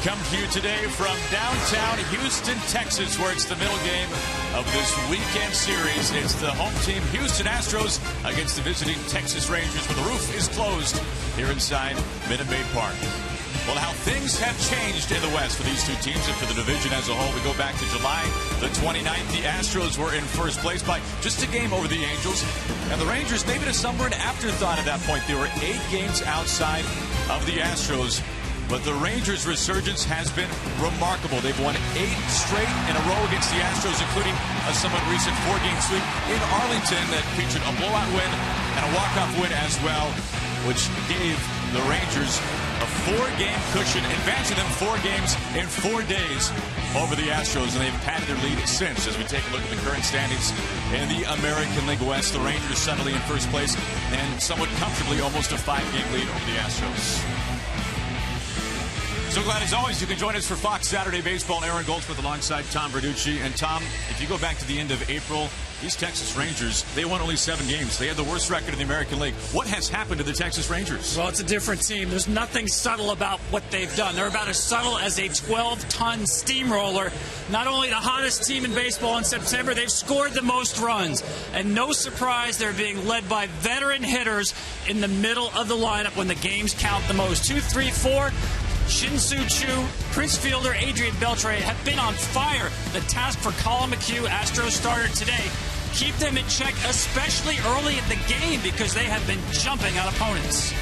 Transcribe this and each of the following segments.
come to you today from downtown Houston, Texas, where it's the middle game of this weekend series. It's the home team, Houston Astros, against the visiting Texas Rangers, where the roof is closed here inside Minute Maid Park. Well, how things have changed in the West for these two teams and for the division as a whole. We go back to July the 29th. The Astros were in first place by just a game over the Angels. And the Rangers, maybe to some were an afterthought at that point. They were 8 games outside of the Astros. But the Rangers' resurgence has been remarkable. They've won 8 straight in a row against the Astros, including a somewhat recent 4-game sweep in Arlington that featured a blowout win and a walk-off win as well, which gave the Rangers a 4-game cushion, advancing them 4 games in 4 days over the Astros, and they've padded their lead since. As we take a look at the current standings in the American League West, the Rangers suddenly in first place and somewhat comfortably almost a 5-game lead over the Astros. So glad, as always, you can join us for Fox Saturday Baseball. Aaron Goldsmith alongside Tom Verducci. And Tom, if you go back to the end of April, these Texas Rangers, they won only 7 games. They had the worst record in the American League. What has happened to the Texas Rangers? Well, it's a different team. There's nothing subtle about what they've done. They're about as subtle as a 12-ton steamroller. Not only the hottest team in baseball in September, they've scored the most runs. And no surprise, they're being led by veteran hitters in the middle of the lineup when the games count the most. 2, 3, 4. Shin-Soo Choo, Prince Fielder, Adrian Beltre have been on fire. The task for Colin McHugh, Astros starter today, keep them in check, especially early in the game, because they have been jumping on opponents.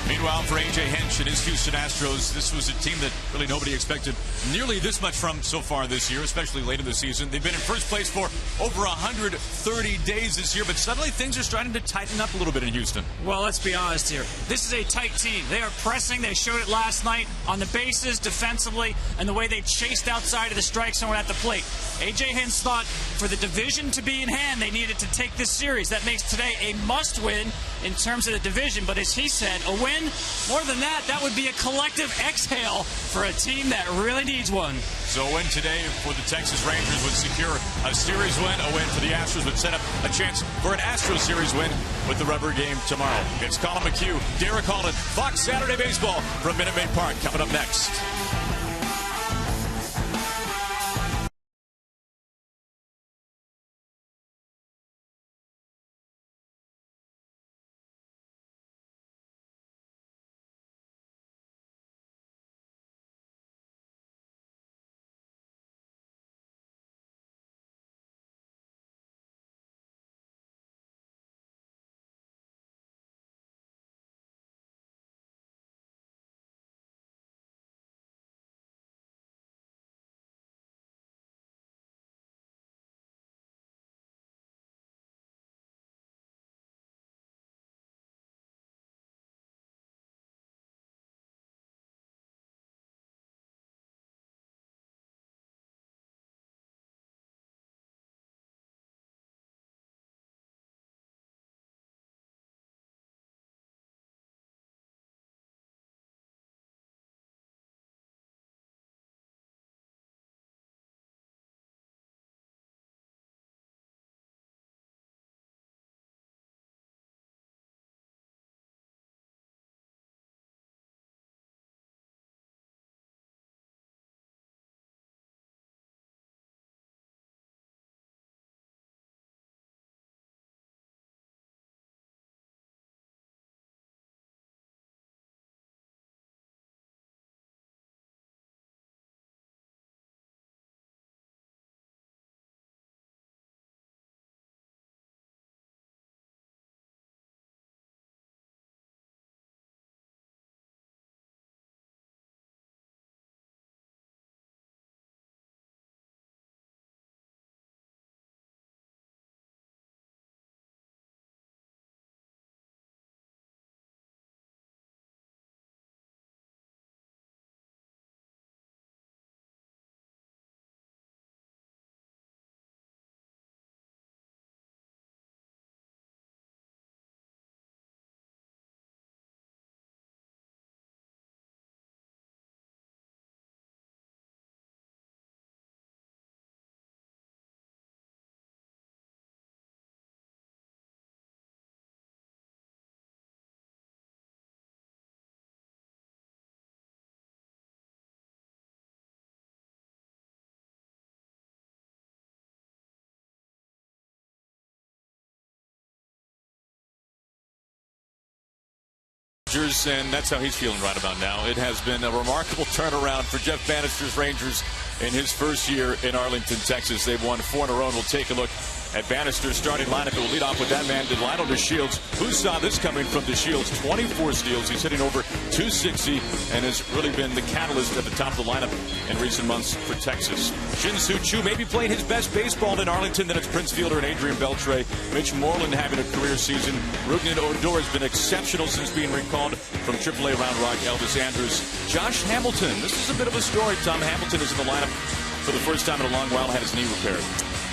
Meanwhile, for A.J. Hinch and his Houston Astros, this was a team that really nobody expected nearly this much from so far this year, especially late in the season. They've been in first place for over 130 days this year, but suddenly things are starting to tighten up a little bit in Houston. Well, let's be honest here. This is a tight team. They are pressing. They showed it last night on the bases, defensively, and the way they chased outside of the strike zone at the plate. A.J. Hinch thought for the division to be in hand, they needed to take this series. That makes today a must-win in terms of the division, but as he said, a win, more than that, that would be a collective exhale for a team that really needs one. So a win today for the Texas Rangers would secure a series win. A win for the Astros would set up a chance for an Astros series win with the rubber game tomorrow. It's Colin McHugh, Derek Holden, Fox Saturday Baseball from Minute Maid Park. Coming up next. And that's how he's feeling right about now. It has been a remarkable turnaround for Jeff Bannister's Rangers in his first year in Arlington, Texas. They've won 4 in a row, and we'll take a look at Bannister's starting lineup. It will lead off with that man, Delino DeShields. Who saw this coming from DeShields? 24 steals. He's hitting over 260 and has really been the catalyst at the top of the lineup in recent months for Texas. Shin-Soo Choo maybe playing his best baseball in Arlington. Then it's Prince Fielder and Adrian Beltre. Mitch Moreland having a career season. Rugnan Odor has been exceptional since being recalled from AAA Round Rock. Elvis Andrus. Josh Hamilton. This is a bit of a story. Tom Hamilton is in the lineup for the first time in a long while. Had his knee repaired.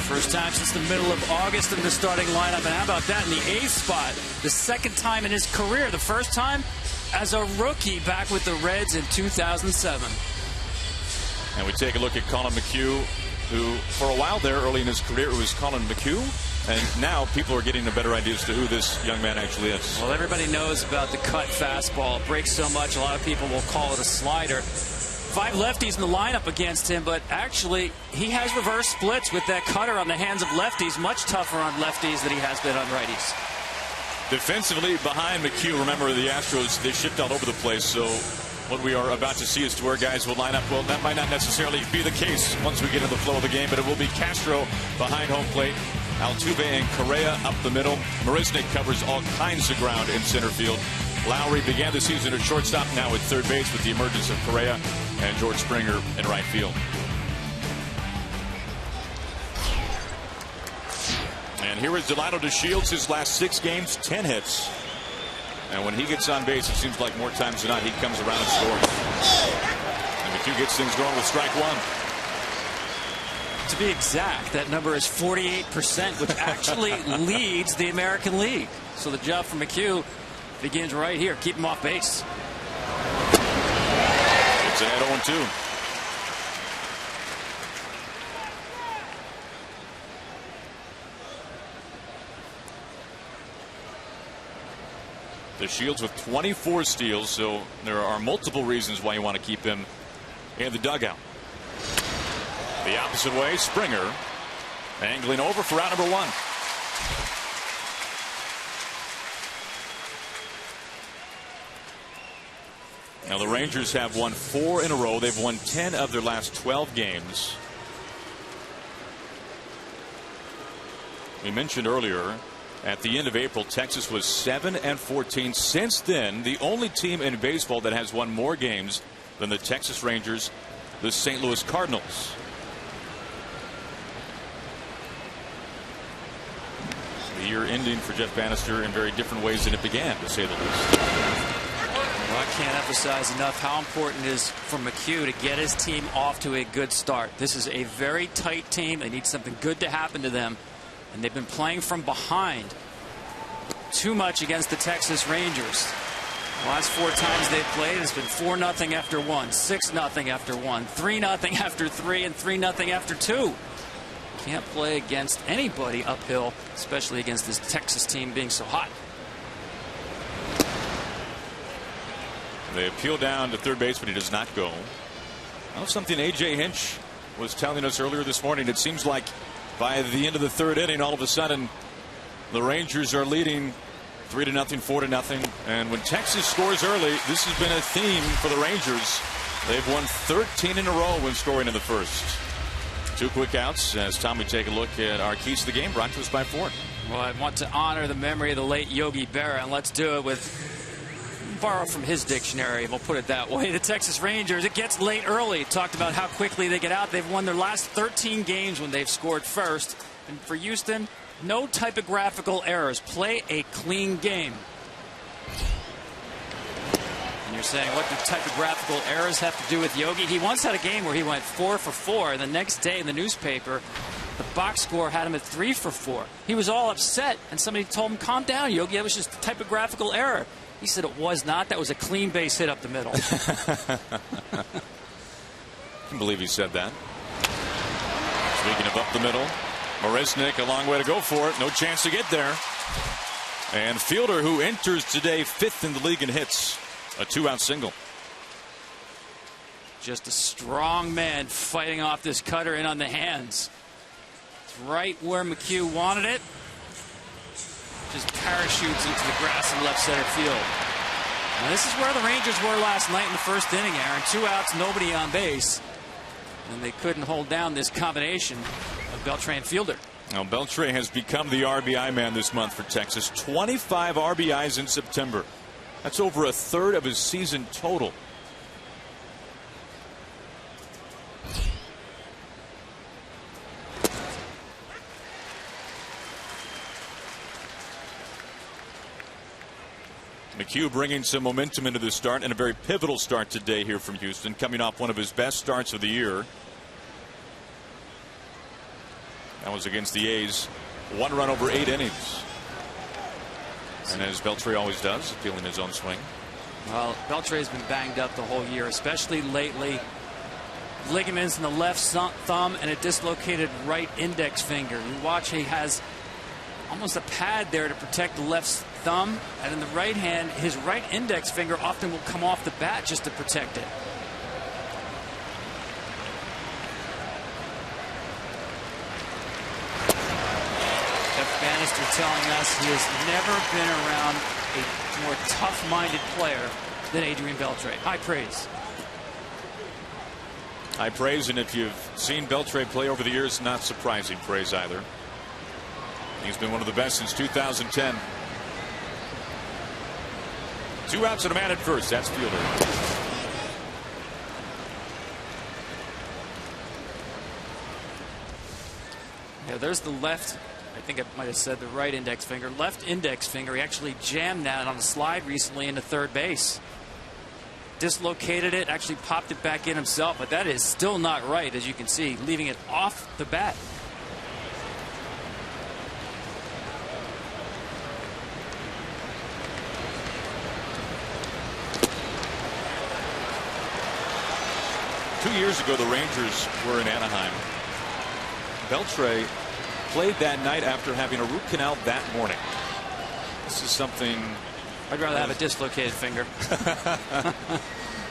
First time since the middle of August in the starting lineup. And how about that in the 8th spot? The second time in his career. The first time as a rookie back with the Reds in 2007. And we take a look at Colin McHugh, who for a while there early in his career it was Colin McHugh. And now people are getting a better idea as to who this young man actually is. Well, everybody knows about the cut fastball. It breaks so much, a lot of people will call it a slider. 5 lefties in the lineup against him, but actually he has reverse splits with that cutter on the hands of lefties. Much tougher on lefties than he has been on righties. Defensively behind McHugh, remember the Astros, they shift all over the place, so what we are about to see as to where guys will line up, well, that might not necessarily be the case once we get into the flow of the game, but it will be Castro behind home plate, Altuve and Correa up the middle. Marisnick covers all kinds of ground in center field. Lowry began the season at shortstop, now at third base with the emergence of Correa and George Springer in right field. And here is Delino DeShields, his last 6 games, 10 hits. And when he gets on base, it seems like more times than not he comes around and scores. And McHugh gets things going with strike 1. To be exact, that number is 48%, which actually leads the American League. So the job for McHugh begins right here. Keep him off base. It's an 0-2. DeShields with 24 steals, so there are multiple reasons why you want to keep him in the dugout. The opposite way, Springer angling over for out number 1. Now the Rangers have won 4 in a row. They've won 10 of their last 12 games. We mentioned earlier at the end of April, Texas was 7-14. Since then, the only team in baseball that has won more games than the Texas Rangers, the St. Louis Cardinals. The year ending for Jeff Bannister in very different ways than it began, to say the least. Well, I can't emphasize enough how important it is for McHugh to get his team off to a good start. This is a very tight team. They need something good to happen to them. And they've been playing from behind too much against the Texas Rangers. The last 4 times they've played, it's been 4-0 after 1, 6-0 after 1, 3-0 after 3, and 3-0 after 2. Can't play against anybody uphill, especially against this Texas team being so hot. They appeal down to third base, but he does not go. Well, something A.J. Hinch was telling us earlier this morning. It seems like by the end of the 3rd inning, all of a sudden, the Rangers are leading 3-0, 4-0. And when Texas scores early, this has been a theme for the Rangers. They've won 13 in a row when scoring in the first. 2 quick outs as Tom, we take a look at our keys to the game, brought to us by Ford. Well, I want to honor the memory of the late Yogi Berra, and let's do it with borrow from his dictionary, we'll put it that way. The Texas Rangers, it gets late early. Talked about how quickly they get out. They've won their last 13 games when they've scored first. And for Houston, no typographical errors. Play a clean game. And you're saying, what do typographical errors have to do with Yogi? He once had a game where he went 4 for 4, and the next day in the newspaper, the box score had him at 3 for 4. He was all upset, and somebody told him, calm down, Yogi, that was just a typographical error. He said it was not. That was a clean base hit up the middle. I can believe he said that. Speaking of up the middle, Marisnick, a long way to go for it. No chance to get there. And Fielder, who enters today 5th in the league in hits, a 2-out single. Just a strong man fighting off this cutter in on the hands. It's right where McHugh wanted it. Just parachutes into the grass in left center field. And this is where the Rangers were last night in the first inning, Aaron. 2 outs, nobody on base. And they couldn't hold down this combination of Beltre and Fielder. Now, Beltre has become the RBI man this month for Texas. 25 RBIs in September. That's over a third of his season total. McHugh bringing some momentum into the start, and a very pivotal start today here from Houston, coming off one of his best starts of the year. That was against the A's. 1 run over 8 innings. And as Beltre always does, feeling his own swing. Well, Beltre has been banged up the whole year, especially lately. Ligaments in the left thumb and a dislocated right index finger. You watch, he has almost a pad there to protect the left thumb, and in the right hand, his right index finger often will come off the bat just to protect it. Jeff Bannister telling us he has never been around a more tough-minded player than Adrian Beltre. High praise. High praise, and if you've seen Beltre play over the years, not surprising praise either. He's been one of the best since 2010. 2 outs and a man at first. That's Fielder. Yeah, there's the left. I think I might have said the right index finger. Left index finger. He actually jammed that on a slide recently into third base. Dislocated it, actually popped it back in himself, but that is still not right, as you can see, leaving it off the bat. Years ago, the Rangers were in Anaheim. Beltre played that night after having a root canal that morning. This is something. I'd rather have a dislocated finger.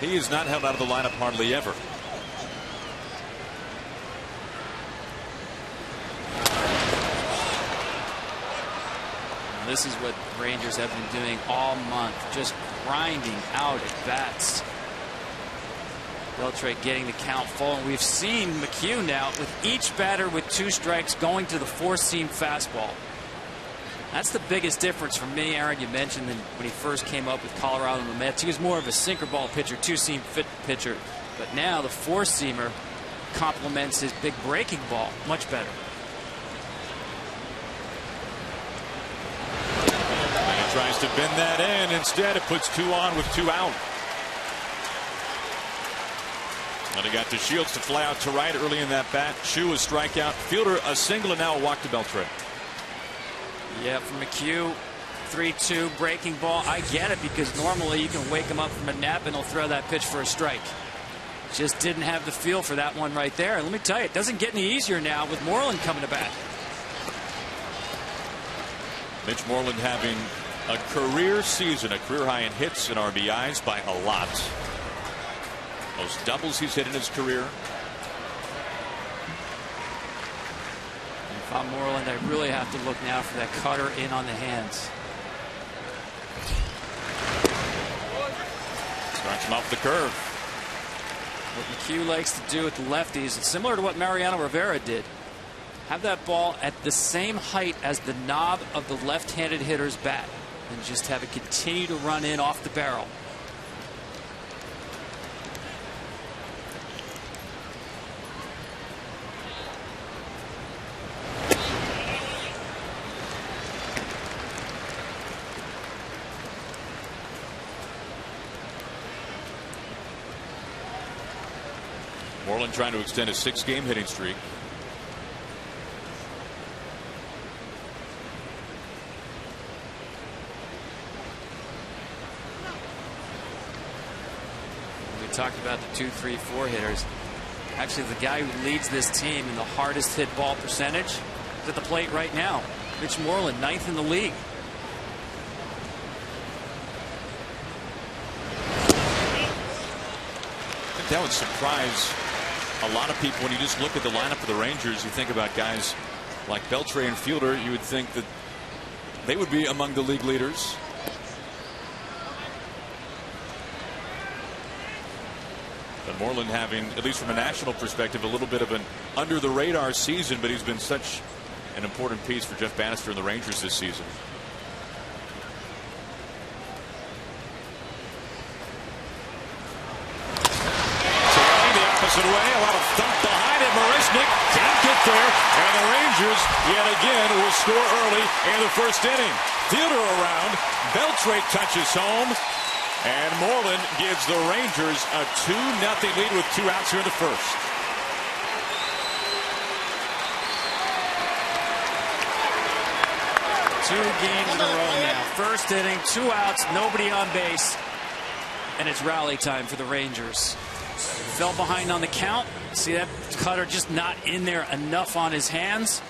He is not held out of the lineup hardly ever. This is what Rangers have been doing all month, just grinding out at bats. Beltre getting the count full, and we've seen McHugh now with each batter with 2 strikes going to the 4-seam fastball. That's the biggest difference for me, Aaron. You mentioned that when he first came up with Colorado and the Mets, he was more of a sinker ball pitcher, 2-seam fit pitcher. But now the 4-seamer complements his big breaking ball much better. And he tries to bend that in. Instead, it puts 2 on with 2 out. And he got to Shields to fly out to right early in that bat. Shue a strikeout. Fielder a single, and now a walk to Beltre. Yeah, for McHugh, 3-2 breaking ball. I get it, because normally you can wake him up from a nap and he'll throw that pitch for a strike. Just didn't have the feel for that one right there. And let me tell you, it doesn't get any easier now with Moreland coming to bat. Mitch Moreland having a career season, a career high in hits and RBIs by a lot. Most doubles he's hit in his career. If I'm Moreland, I really have to look now for that cutter in on the hands. Starts him off the curve. What McHugh likes to do with the lefties, it's similar to what Mariano Rivera did. Have that ball at the same height as the knob of the left-handed hitter's bat, and just have it continue to run in off the barrel. Moreland trying to extend a 6-game hitting streak. We talked about the 2, 3, 4 hitters. Actually, the guy who leads this team in the hardest hit ball percentage is at the plate right now. Mitch Moreland, 9th in the league. I think that would surprise a lot of people when you just look at the lineup of the Rangers. You think about guys like Beltre and Fielder, you would think that they would be among the league leaders. But Moreland having, at least from a national perspective, a little bit of an under the radar season, but he's been such an important piece for Jeff Bannister and the Rangers this season. Tailing the opposite way, a lot of thump behind it. Marisnik can't get there, and the Rangers yet again will score early in the first inning. Fielder around, Beltre touches home, and Moreland gives the Rangers a 2-0 lead with 2 outs here in the first. Two games in a row now. First inning, 2 outs, nobody on base, and it's rally time for the Rangers. Fell behind on the count. See that cutter just not in there enough on his hands.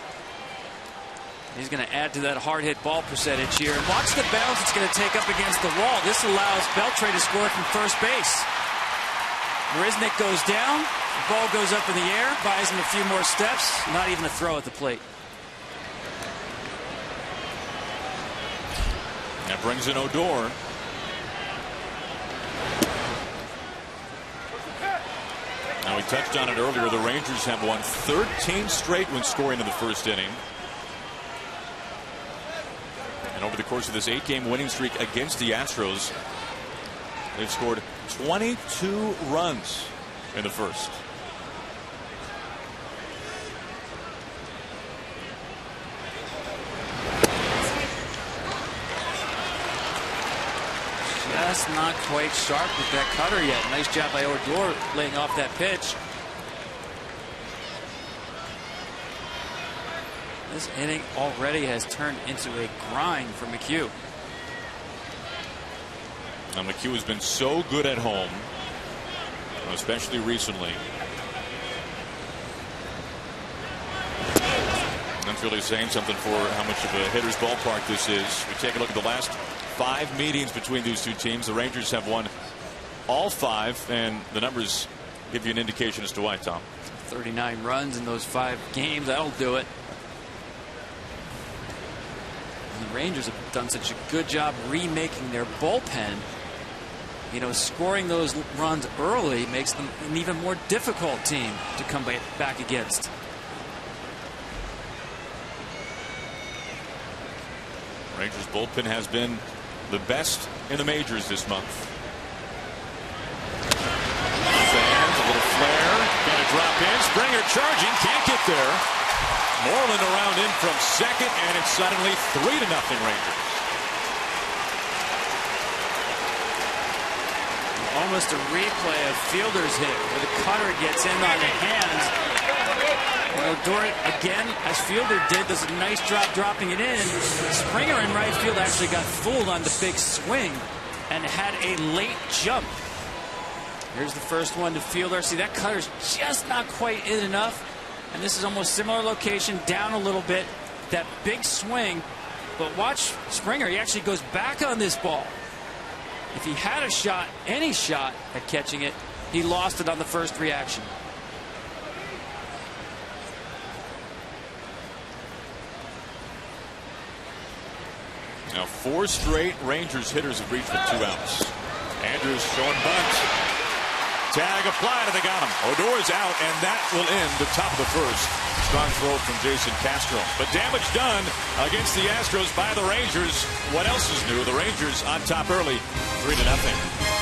He's going to add to that hard hit ball percentage here. And watch the bounce it's going to take up against the wall. This allows Beltre to score from first base. Marisnik goes down. The ball goes up in the air. Buys him a few more steps. Not even a throw at the plate. That brings in Odor. Now, we touched on it earlier. The Rangers have won 13 straight when scoring in the first inning. And over the course of this 8-game winning streak against the Astros, they've scored 22 runs in the first. Just not quite sharp with that cutter yet. Nice job by Odor laying off that pitch. This inning already has turned into a grind for McHugh. Now, McHugh has been so good at home, especially recently. That's really saying something for how much of a hitter's ballpark this is. We take a look at the last 5 meetings between these two teams. The Rangers have won all 5, and the numbers give you an indication as to why, Tom. 39 runs in those 5 games. That'll do it. The Rangers have done such a good job remaking their bullpen. You know, scoring those runs early makes them an even more difficult team to come back against. Rangers bullpen has been the best in the majors this month. Fans, a little flare, gonna drop in. Springer charging, can't get there. Moreland around in from second, and it's suddenly 3-0 Rangers. Almost a replay of Fielder's hit where the cutter gets in on the hands. Odor again, as Fielder did, does a nice job dropping it in. Springer in right field actually got fooled on the big swing and had a late jump. Here's the first one to Fielder. See, that cutter's just not quite in enough. And this is almost similar location, down a little bit. That big swing. But watch Springer. He actually goes back on this ball. If he had a shot, any shot at catching it, he lost it on the first reaction. Now 4 straight Rangers hitters have reached with 2 outs. Andrews showing bunt. Tag applied, and they got him. Odor's out, and that will end the top of the first. Strong throw from Jason Castro. But damage done against the Astros by the Rangers. What else is new? The Rangers on top early, 3-0.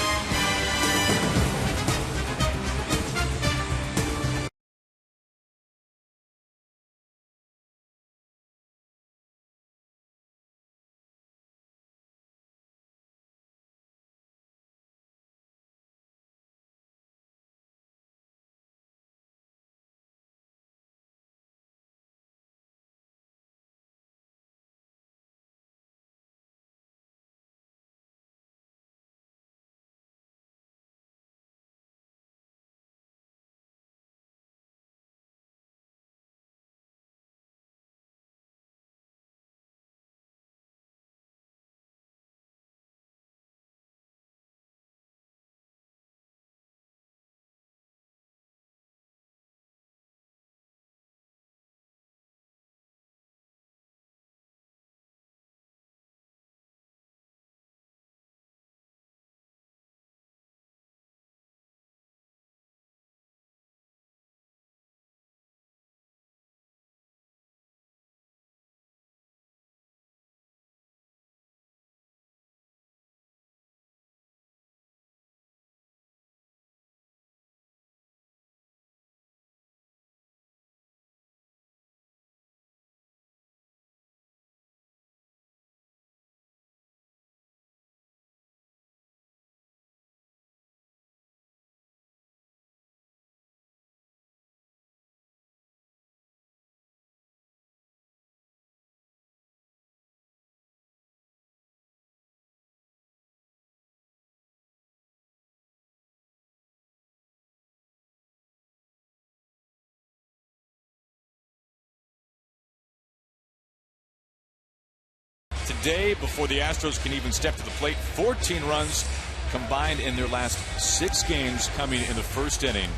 day before the Astros can even step to the plate. 14 runs combined in their last 6 games, coming in the first inning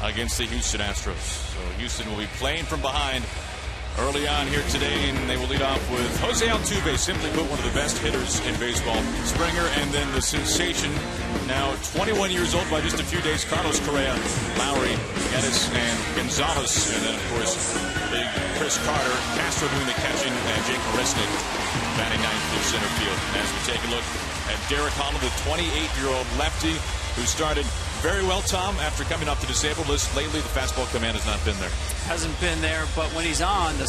against the Houston Astros. So Houston will be playing from behind early on here today, and they will lead off with Jose Altuve, simply put, one of the best hitters in baseball. Springer, and then the sensation, now 21 years old by just a few days, Carlos Correa, Lowry, Geddes, and Gonzalez, and then, of course, big Chris Carter, Castro doing the catching, and Jake Marisnick batting ninth in center field. And as we take a look at Derek Holland, the 28-year-old lefty who started very well, Tom, after coming off the disabled list. Lately, the fastball command has not been there. Hasn't been there, but when he's on, the